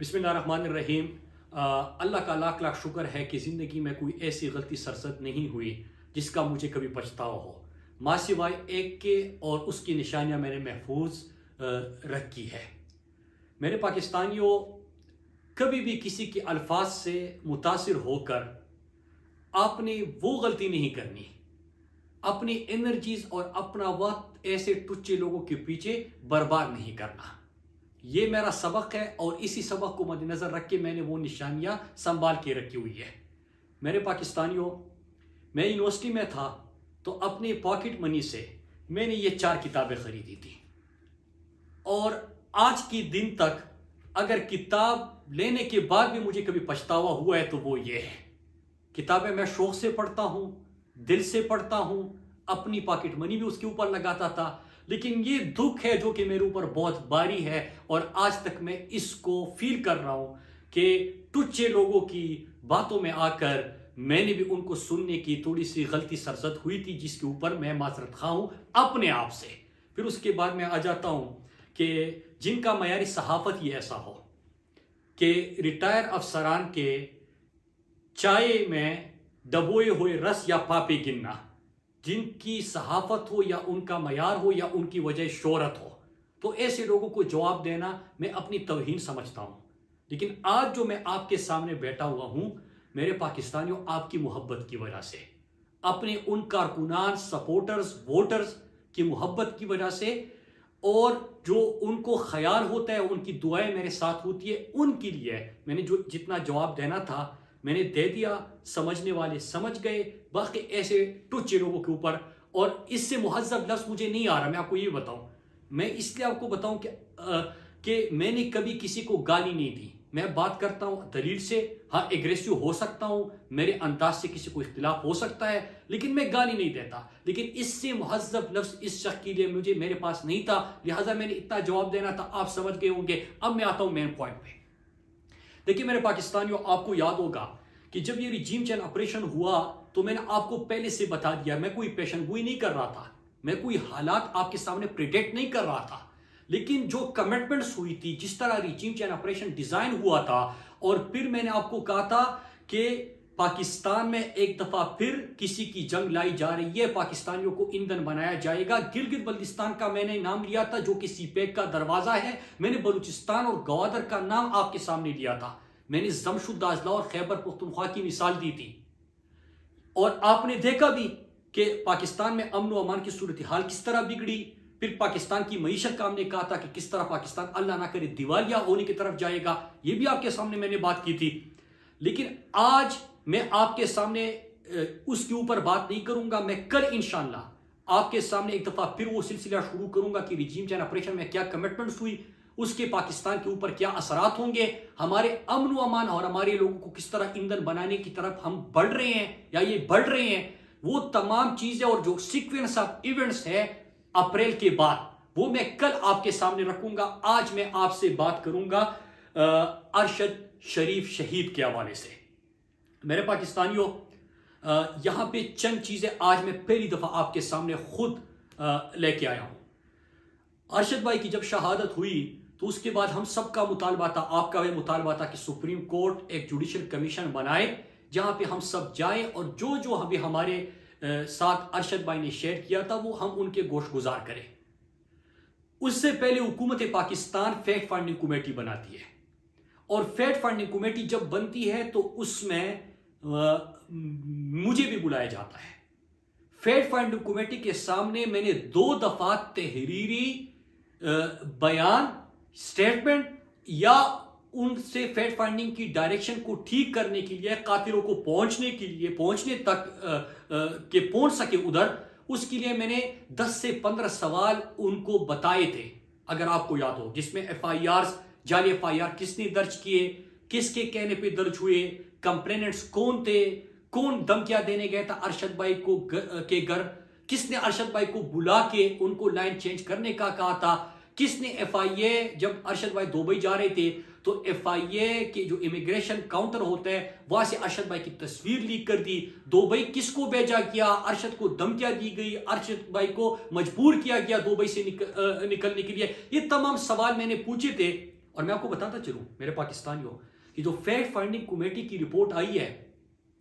बिस्मिल्लाहिर्रहमानिर्रहीम। अल्लाह का लाख लाख शुक्र है कि ज़िंदगी में कोई ऐसी गलती सरजद नहीं हुई जिसका मुझे कभी पछतावा हो। माँ सिवाय एक के और उसकी निशानियाँ मैंने महफूज रखी है। मेरे पाकिस्तानियों, कभी भी किसी के अल्फाज से मुतासिर होकर आपने वो गलती नहीं करनी। अपनी एनर्जीज और अपना वक्त ऐसे टुच्चे लोगों के पीछे बर्बाद नहीं करना। ये मेरा सबक है और इसी सबक को मद्देनजर रख के मैंने वो निशानियां संभाल के रखी हुई है। मेरे पाकिस्तानियों, मैं यूनिवर्सिटी में था तो अपने पॉकेट मनी से मैंने ये 4 किताबें खरीदी थी और आज की दिन तक अगर किताब लेने के बाद भी मुझे कभी पछतावा हुआ है तो वो ये है। किताबें मैं शौक से पढ़ता हूं, दिल से पढ़ता हूं, अपनी पॉकेट मनी भी उसके ऊपर लगाता था, लेकिन ये दुख है जो कि मेरे ऊपर बहुत भारी है और आज तक मैं इसको फील कर रहा हूं कि टुच्चे लोगों की बातों में आकर मैंने भी उनको सुनने की थोड़ी सी गलती सरजद हुई थी, जिसके ऊपर मैं माजरत खा हूं अपने आप से। फिर उसके बाद मैं आ जाता हूं कि जिनका मयारी सहाफत ही ऐसा हो कि रिटायर अफसरान के चाय में डबोए हुए रस या पापे गिनना, जिनकी सहाफत हो या उनका मयार हो या उनकी वजह शोहरत हो, तो ऐसे लोगों को जवाब देना मैं अपनी तौहीन समझता हूं। लेकिन आज जो मैं आपके सामने बैठा हुआ हूं, मेरे पाकिस्तानियों, आपकी मोहब्बत की वजह से, अपने उन कारकुनान, सपोर्टर्स, वोटर्स की मोहब्बत की वजह से, और जो उनको ख्याल होता है, उनकी दुआएं मेरे साथ होती है, उनके लिए मैंने जो जितना जवाब देना था मैंने दे दिया। समझने वाले समझ गए, बाकी ऐसे टुच्चे लोगों के ऊपर, और इससे मुहज्जब लफ्ज़ मुझे नहीं आ रहा। मैं आपको ये बताऊं, मैं इसलिए आपको बताऊं कि मैंने कभी किसी को गाली नहीं दी। मैं बात करता हूं दलील से। हाँ, एग्रेसिव हो सकता हूं, मेरे अंदाज से किसी को इख्तिलाफ हो सकता है, लेकिन मैं गाली नहीं देता। लेकिन इससे मुहज्जब लफ्ज़ इस शख्स के लिए मुझे मेरे पास नहीं था, लिहाजा मैंने इतना जवाब देना था। आप समझ गए होंगे। अब मैं आता हूं मेन पॉइंट पे। देखिए मेरे पाकिस्तानियों, आपको याद होगा कि जब ये रिजीम चेंज ऑपरेशन हुआ तो मैंने आपको पहले से बता दिया, मैं कोई पेशन गोई नहीं कर रहा था, मैं कोई हालात आपके सामने प्रिडिक्ट नहीं कर रहा था, लेकिन जो कमिटमेंट्स हुई थी, जिस तरह रिजीम चेंज ऑपरेशन डिजाइन हुआ था, और फिर मैंने आपको कहा था कि पाकिस्तान में एक दफा फिर किसी की जंग लाई जा रही है, पाकिस्तानियों को ईंधन बनाया जाएगा। गिलगित बल्तिस्तान का मैंने नाम लिया था जो कि सीपेक का दरवाजा है। मैंने बलूचिस्तान और गवादर का नाम आपके सामने लिया था। मैंने जमशुद दाजला और खैबर पुख्तनख्वा की मिसाल दी थी, और आपने देखा भी कि पाकिस्तान में अमन व अमान की सूरत हाल किस तरह बिगड़ी। फिर पाकिस्तान की मईशत का हमने कहा था कि किस तरह पाकिस्तान अल्लाह ना करे दिवालिया होने की तरफ जाएगा। ये भी आपके सामने मैंने बात की थी। लेकिन आज मैं आपके सामने उसके ऊपर बात नहीं करूंगा। मैं कल इंशाअल्लाह आपके सामने एक दफा फिर वो सिलसिला शुरू करूंगा कि रिजीम चेंज ऑपरेशन में क्या कमिटमेंट्स हुई, उसके पाकिस्तान के ऊपर क्या असरात होंगे, हमारे अमन व अमान और हमारे लोगों को किस तरह ईंधन बनाने की तरफ हम बढ़ रहे हैं या ये बढ़ रहे हैं। वो तमाम चीजें और जो सीक्वेंस ऑफ इवेंट्स है अप्रैल के बाद, वो मैं कल आपके सामने रखूंगा। आज मैं आपसे बात करूंगा अरशद शरीफ शहीद के हवाले से। मेरे पाकिस्तानियों, यहां पे चंद चीजें आज मैं पहली दफा आपके सामने खुद लेके आया हूं। अरशद भाई की जब शहादत हुई तो उसके बाद हम सबका मुतालबा था, आपका भी मुतालबा था कि सुप्रीम कोर्ट एक जुडिशल कमीशन बनाए जहां पे हम सब जाएं और जो जो अभी हमारे साथ अरशद भाई ने शेयर किया था वो हम उनके गोश गुजार करें। उससे पहले हुकूमत पाकिस्तान फैक्ट फाइंडिंग कमेटी बनाती है, और फैक्ट फाइंडिंग कमेटी जब बनती है तो उसमें मुझे भी बुलाया जाता है। फैक्ट फाइंडिंग कमेटी के सामने मैंने 2 दफा तहरीरी बयान, स्टेटमेंट या उनसे फैक्ट फाइंडिंग की डायरेक्शन को ठीक करने के लिए, कातिलों को पहुंचने तक के पहुंच सके उधर, उसके लिए मैंने 10 से 15 सवाल उनको बताए थे, अगर आपको याद हो, जिसमें FIRs, जाली FIR किसने दर्ज किए, किसके कहने पे दर्ज हुए, कंप्लेनेंट्स कौन थे, कौन धमकियां देने गया था अरशद भाई को के घर, किसने अरशद भाई को बुला के उनको लाइन चेंज करने का कहा था, किसने FIA, जब अरशद भाई दुबई जा रहे थे तो FIA के जो इमिग्रेशन काउंटर होता है वहां से अरशद भाई की तस्वीर लीक कर दी। दुबई किसको भेजा गया, अरशद को धमकियां दी गई, अरशद भाई को मजबूर किया गया दुबई से निकलने के लिए। ये तमाम सवाल मैंने पूछे थे और मैं आपको बताता चलूं मेरे पाकिस्तानियों कि जो फैक्ट फाइंडिंग कमेटी की रिपोर्ट आई है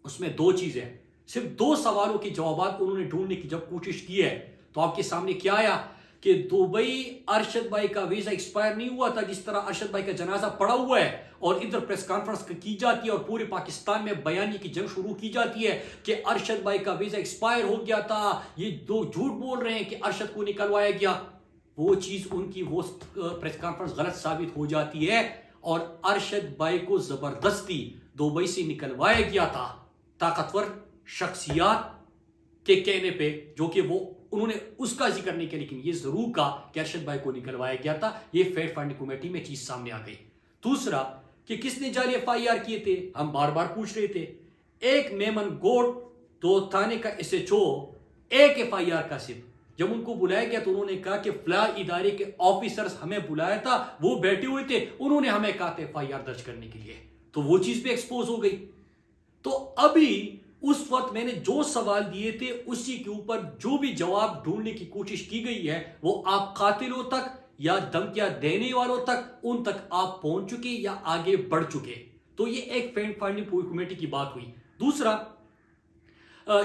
उसमें दो चीजें हैं। सिर्फ दो सवालों के जवाब उन्होंने ढूंढने की जब कोशिश की है तो आपके सामने क्या आया कि दुबई अरशद भाई का वीजा एक्सपायर नहीं हुआ था, जिस तरह अरशद भाई का जनाजा पड़ा हुआ है और इधर प्रेस कॉन्फ्रेंस की जाती है और पूरे पाकिस्तान में बयानी की जंग शुरू की जाती है कि अरशद भाई का वीजा एक्सपायर हो गया था, ये दो झूठ बोल रहे हैं कि अरशद को निकलवाया गया। वो चीज उनकी वो प्रेस कॉन्फ्रेंस गलत साबित हो जाती है और अरशद भाई को जबरदस्ती दुबई से निकलवाया गया था ताकतवर शख्सियात के कहने पे, जो कि वो उन्होंने उसका जिक्र नहीं किया, लेकिन ये जरूर कहा कि अरशद भाई को निकलवाया गया था। ये फैक्ट फाइंडिंग कमेटी में चीज सामने आ गई। दूसरा कि किसने जाली FIR किए थे, हम बार बार पूछ रहे थे। एक मेमन गोट तो थाने का SHO, एक FIR का सिर्फ, जब उनको बुलाया गया तो उन्होंने कहा कि फला इदारे के ऑफिसर्स हमें बुलाया था, वो बैठे हुए थे, उन्होंने हमें कहा था FIR दर्ज करने के लिए, तो वो चीज भी एक्सपोज हो गई। तो अभी उस वक्त मैंने जो सवाल दिए थे उसी के ऊपर जो भी जवाब ढूंढने की कोशिश की गई है वो आप कातिलों तक या धमकियां देने वालों तक, उन तक आप पहुंच चुके या आगे बढ़ चुके। तो ये एक फैक्ट फाइंडिंग कमेटी की बात हुई। दूसरा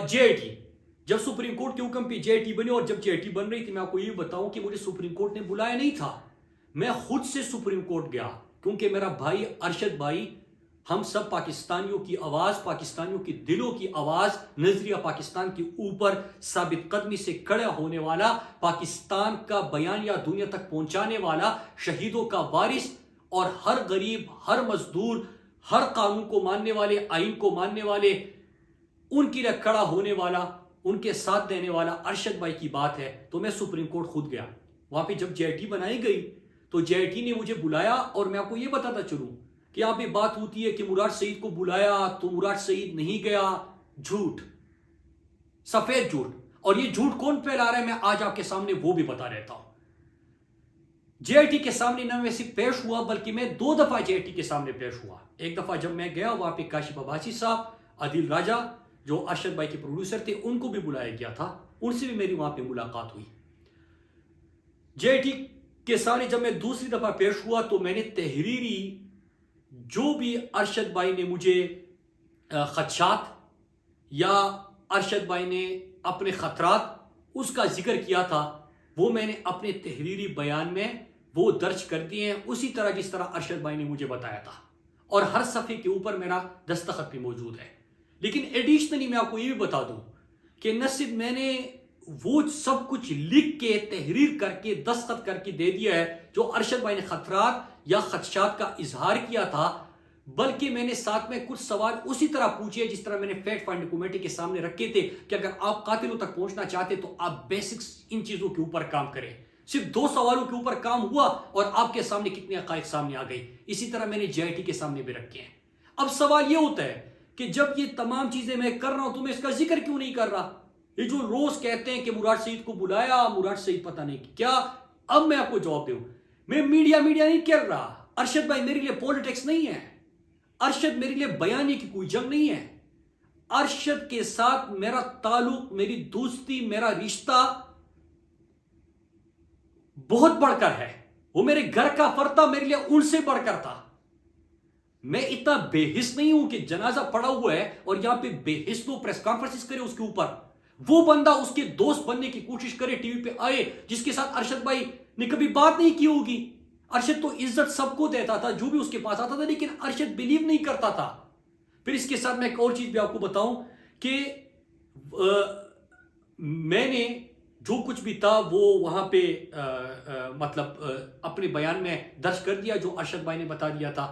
JIT, जब सुप्रीम कोर्ट के हुक्म पे JIT बनी और जब JIT बन रही थी, मैं आपको ये बताऊं कि मुझे सुप्रीम कोर्ट ने बुलाया नहीं था, मैं खुद से सुप्रीम कोर्ट गया क्योंकि मेरा भाई अरशद भाई, हम सब पाकिस्तानियों की आवाज, पाकिस्तानियों की दिलों की आवाज, नजरिया पाकिस्तान के ऊपर साबित कदमी से खड़ा होने वाला, पाकिस्तान का बयान या दुनिया तक पहुंचाने वाला, शहीदों का वारिस और हर गरीब, हर मजदूर, हर कानून को मानने वाले, आइन को मानने वाले, उनकी लिए खड़ा होने वाला, उनके साथ देने वाला अरशद भाई की बात है। तो मैं सुप्रीम कोर्ट खुद गया। वहां पे जब JIT बनाई गई तो JIT ने मुझे बुलाया और मैं आपको यह बताता चलूं कि यहां पे बात होती है कि मुराद सईद को बुलाया तो मुराद सईद नहीं गया। झूठ, सफेद झूठ। और ये झूठ कौन फैला रहा है मैं आज आपके सामने वो भी बता रहता हूं। JIT के सामने न मैं सिर्फ पेश हुआ बल्कि मैं 2 दफा JIT के सामने पेश हुआ। एक दफा जब मैं गया वहां पे काशिफ अब्बासी साहब, आदिल राजा जो अरशद भाई के प्रोड्यूसर थे, उनको भी बुलाया गया था, उनसे भी मेरी वहां पे मुलाकात हुई। JIT के सामने जब मैं दूसरी दफा पेश हुआ तो मैंने तहरीरी जो भी अरशद भाई ने मुझे खदशात या अरशद भाई ने अपने खतरात उसका जिक्र किया था, वो मैंने अपने तहरीरी बयान में वो दर्ज कर दिए हैं उसी तरह जिस तरह अरशद भाई ने मुझे बताया था, और हर सफ़े के ऊपर मेरा दस्तखत भी मौजूद है। लेकिन एडिशनली मैं आपको ये भी बता दूं कि न सिर्फ मैंने वो सब कुछ लिख के तहरीर करके दस्तखत करके दे दिया है जो अरशद भाई ने खतरात या खदशात का इजहार किया था, बल्कि मैंने साथ में कुछ सवाल उसी तरह पूछे जिस तरह मैंने फैक्ट फाइंडिंग कमेटी के सामने रखे थे कि अगर आप कातिलों तक पहुंचना चाहते तो आप बेसिक्स इन चीजों के ऊपर काम करें। सिर्फ 2 सवालों के ऊपर काम हुआ और आपके सामने कितने हकायक सामने आ गई। इसी तरह मैंने JIT के सामने भी रखे हैं। अब सवाल यह होता है कि जब ये तमाम चीजें मैं कर रहा हूं तो मैं इसका जिक्र क्यों नहीं कर रहा। ये जो रोज कहते हैं कि मुराद सईद को बुलाया, मुराद सईद पता नहीं क्या, अब मैं आपको जवाब दूं, मैं मीडिया नहीं कर रहा। अरशद भाई मेरे लिए पॉलिटिक्स नहीं है, अरशद मेरे लिए बयानी की कोई जंग नहीं है। अरशद के साथ मेरा ताल्लुक, मेरी दोस्ती, मेरा रिश्ता बहुत बढ़कर है। वो मेरे घर का फर्द था, मेरे लिए उनसे बढ़कर था। मैं इतना बेहिस नहीं हूं कि जनाजा पड़ा हुआ है और यहां पे बेहिस लोग प्रेस कॉन्फ्रेंस करे उसके ऊपर। वो बंदा उसके दोस्त बनने की कोशिश करे, टीवी पे आए, जिसके साथ अरशद भाई ने कभी बात नहीं की होगी। अरशद तो इज्जत सबको देता था जो भी उसके पास आता था, लेकिन अरशद बिलीव नहीं करता था। फिर इसके साथ मैं एक और चीज भी आपको बताऊं कि मैंने जो कुछ भी था वो वहां पे अपने बयान में दर्ज कर दिया जो अरशद भाई ने बता दिया था।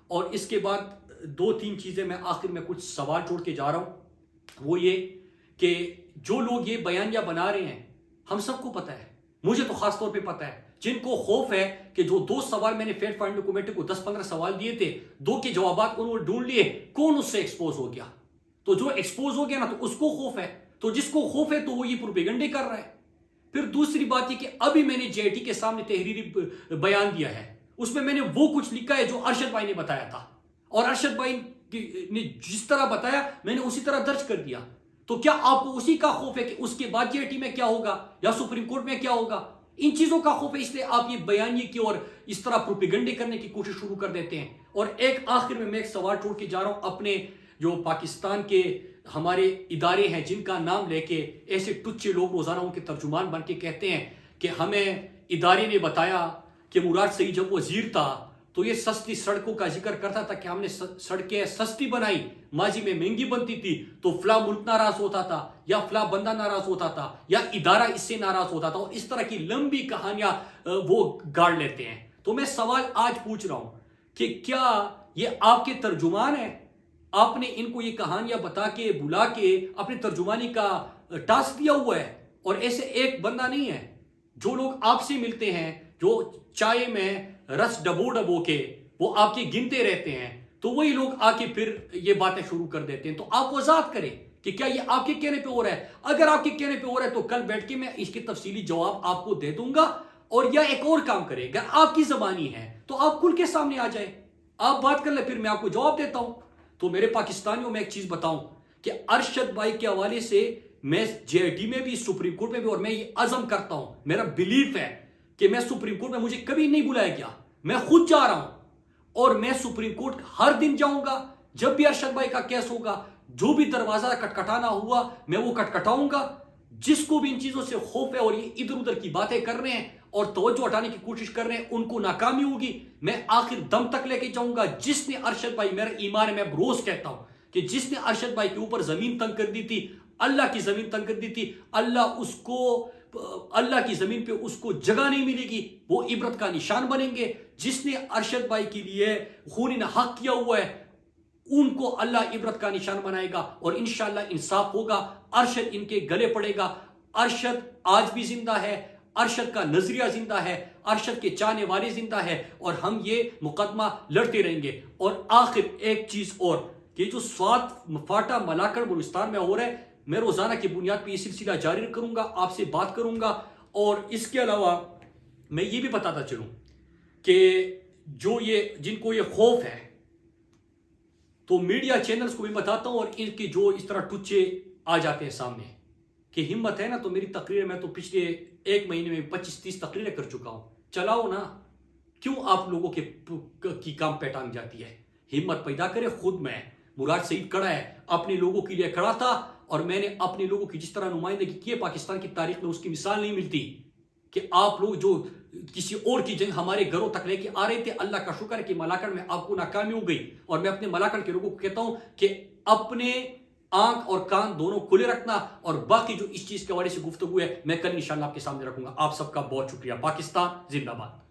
और इसके बाद 2-3 चीजें मैं आखिर में कुछ सवाल छोड़ के जा रहा हूं, वो ये कि जो लोग ये बयानिया बना रहे हैं, हम सबको पता है, मुझे तो खास तौर पे पता है, जिनको खौफ है कि जो 2 सवाल मैंने फैक्ट फाइंडिंग कमेटी को 10-15 सवाल दिए थे, 2 के जवाब उन्होंने ढूंढ लिए, कौन उससे एक्सपोज हो गया। तो जो एक्सपोज हो गया ना, तो उसको खौफ है, तो जिसको खौफ है तो वो ये प्रोपेगेंडे कर रहा है। फिर दूसरी बात ये कि अभी मैंने JIT के सामने तहरीरी बयान दिया है, उसमें मैंने वो कुछ लिखा है जो अरशद भाई ने बताया था, और अरशद भाई ने जिस तरह बताया मैंने उसी तरह दर्ज कर दिया। तो क्या आपको उसी का खौफ है कि उसके बाद JIT में क्या होगा या सुप्रीम कोर्ट में क्या होगा? इन चीजों का खौफ है, इसलिए आप ये बयानिए की और इस तरह प्रोपेगेंडे करने की कोशिश शुरू कर देते हैं। और एक आखिर में मैं एक सवाल छोड़ के जा रहा हूं, अपने जो पाकिस्तान के हमारे इदारे हैं जिनका नाम लेके ऐसे टुच्चे लोग रोजाना उनके तर्जुमान बन के कहते हैं कि हमें इदारे ने बताया कि मुराद सईद जब वजीर था तो ये सस्ती सड़कों का जिक्र करता था कि हमने सड़कें सस्ती बनाई, माजी में महंगी बनती थी तो फला मुल्क नाराज होता था या फला बंदा नाराज होता था या इदारा इससे नाराज होता था, और इस तरह की लंबी कहानियां वो गाड़ लेते हैं। तो मैं सवाल आज पूछ रहा हूं कि क्या ये आपके तर्जुमान है? आपने इनको ये कहानियां बता के बुला के अपने तर्जुमानी का टास्क दिया हुआ है? और ऐसे एक बंदा नहीं है, जो लोग आपसे मिलते हैं, जो चाय में रस डबो डबो के वो आपके गिनते रहते हैं, तो वही लोग आके फिर ये बातें शुरू कर देते हैं। तो आप वजाहत करें कि क्या ये आपके कहने पे हो रहा है? अगर आपके कहने पे हो रहा है तो कल बैठ के मैं इसकी तफसीली जवाब आपको दे दूंगा। और या एक और काम करें, अगर आपकी जबानी है तो आप खुल के सामने आ जाए, आप बात कर ले, फिर मैं आपको जवाब देता हूं। तो मेरे पाकिस्तानियों में एक चीज बताऊं कि अरशद भाई के हवाले से मैं जेआईटी में भी, सुप्रीम कोर्ट में भी, और मैं ये अज़म करता हूं, मेरा बिलीफ है कि मैं सुप्रीम कोर्ट में, मुझे कभी नहीं बुलाया गया, मैं खुद जा रहा हूं और मैं सुप्रीम कोर्ट हर दिन जाऊंगा। जब भी अरशद भाई का केस होगा, जो भी दरवाजा खटखटाना हुआ मैं वो खटखटाऊंगा। जिसको भी इन चीजों से खौफ है और ये इधर उधर की बातें कर रहे हैं और तवज्जो हटाने की कोशिश कर रहे हैं, उनको नाकामी होगी। मैं आखिर दम तक लेके जाऊंगा। जिसने अरशद भाई, मेरा ईमान है, मैं रोज कहता हूं कि जिसने अरशद भाई के ऊपर जमीन तंग कर दी थी, अल्लाह की जमीन तंग कर दी थी, अल्लाह की जमीन पे उसको जगह नहीं मिलेगी, वो इबरत का निशान बनेंगे। जिसने अरशद भाई के लिए खून हक किया हुआ है, उनको अल्लाह इबरत का निशान बनाएगा और इंशाअल्लाह इंसाफ होगा। अरशद इनके गले पड़ेगा। अरशद आज भी जिंदा है, अरशद का नजरिया जिंदा है, अरशद के चाहने वाले जिंदा है, और हम ये मुकदमा लड़ते रहेंगे। और आखिर एक चीज और, ये जो स्वात फाटा मलाकड़ बलूचिस्तान में हो रहा है, मैं रोजाना की बुनियाद पर यह सिलसिला जारी करूंगा, आपसे बात करूंगा। और इसके अलावा मैं ये भी बताता चलूं कि जो ये जिनको ये खौफ है, तो मीडिया चैनल्स को भी बताता हूं, और इनके जो इस तरह टुच्चे आ जाते हैं सामने कि हिम्मत है ना तो मेरी तकरीर, मैं तो पिछले एक महीने में 25-30 तकरीरें कर चुका हूं, चलाओ ना। क्यों आप लोगों के की काम पे टांग जाती है? हिम्मत पैदा करे। खुद मैं, मुराद सईद खड़ा है, अपने लोगों के लिए खड़ा था, और मैंने अपने लोगों की जिस तरह नुमाइंदगी की है पाकिस्तान की तारीख में, उसकी मिसाल नहीं मिलती। कि आप लोग जो किसी और की जंग हमारे घरों तक लेके आ रहे थे, अल्लाह का शुक्र है कि मलाकड़ में आपको नाकामी हो गई। और मैं अपने मलाकड़ के लोगों को कहता हूं कि अपने आंख और कान दोनों खुले रखना, और बाकी जो इस चीज के हवाले से गुफ्तगू है मैं कल इंशाल्लाह आपके सामने रखूंगा। आप सबका बहुत शुक्रिया। पाकिस्तान जिंदाबाद।